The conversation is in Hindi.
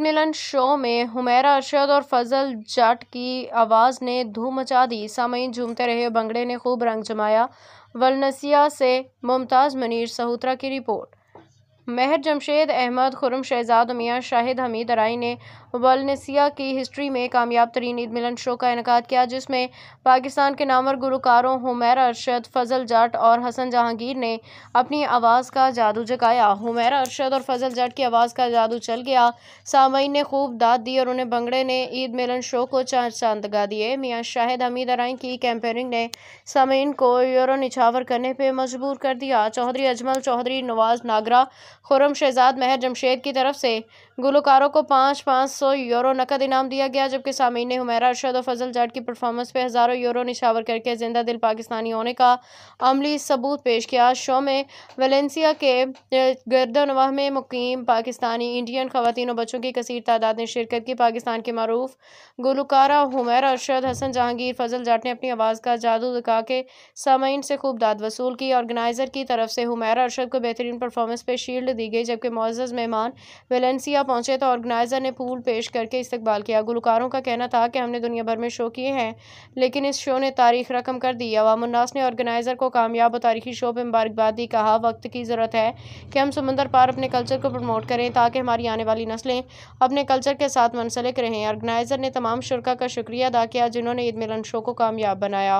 मिलन शो में हुमैरा अरशद और फजल जट की आवाज़ ने धूम मचा दी। सामईन झूमते रहे, भंगड़े ने खूब रंग जमाया। वलनसिया से मुमताज़ मनीर सहुत्रा की रिपोर्ट। महर जमशेद अहमद, खुर्रम शहजाद और मियां शाहिद हमीद अराई ने वलनसिया की हिस्ट्री में कामयाब तरीन ईद मिलन शो का इनेकाद किया, जिसमें पाकिस्तान के नामवर गुलकारों हुमैरा अरशद, फजल जट और हसन जहांगीर ने अपनी आवाज़ का जादू जगाया। हुमैरा अरशद और फजल जट की आवाज़ का जादू चल गया। सामईन ने खूब दाद दी और उन्हें भंगड़े ने ईद मिलन शो को चार चांद लगा दिए। मियां शाहिद हमीद अराई की कैंपेनिंग ने सामईन को यूरो निछावर करने पर मजबूर कर दिया। चौधरी अजमल चौधरी, नवाज नागरा, खुर्रम शहजाद, महर जमशेद की तरफ से गुलकारों को 500 यूरो नकद इनाम दिया गया, जबकि सामीन ने हुमैरा अरशद और फजल जट की परफॉर्मेंस पे हज़ारों यूरो निछावर करके जिंदा दिल पाकिस्तानी होने का अमली सबूत पेश किया। शो में वेलेंसिया के गर्दनवाह में मुकीम पाकिस्तानी इंडियन खवातीन और बच्चों की कसीर तादाद ने शिरकत की। पाकिस्तान के मारूफ गुलकारा हुमैरा अरशद, हसन जहांगीर, फजल जट ने अपनी आवाज़ का जादू दिखा के सामीन से खूब दाद वसूल की। ऑर्गेनाइजर की तरफ से हुमैरा अरशद को बेहतरीन परफॉर्मेंस पे शील्ड दी गई, जबकि मुअज़्ज़ज़ मेहमान वेलेंसिया पहुंचे तो ऑर्गेनाइजर ने फूल पेश करके इस्तकबाल किया। गुलकारों का कहना था कि हमने दुनिया भर में शो किए हैं, लेकिन इस शो ने तारीख रकम कर दी। अवामुन्नास ने ऑर्गेनाइजर को कामयाब और तारीखी शो पर मुबारकबाद दी। कहा, वक्त की ज़रूरत है कि हम समंदर पार अपने कल्चर को प्रमोट करें ताकि हमारी आने वाली नस्लें अपने कल्चर के साथ मुंसलिक रहें। ऑर्गेनाइजर ने तमाम शुरका का शुक्रिया अदा किया जिन्होंने ईद मिलन शो को कामयाब बनाया।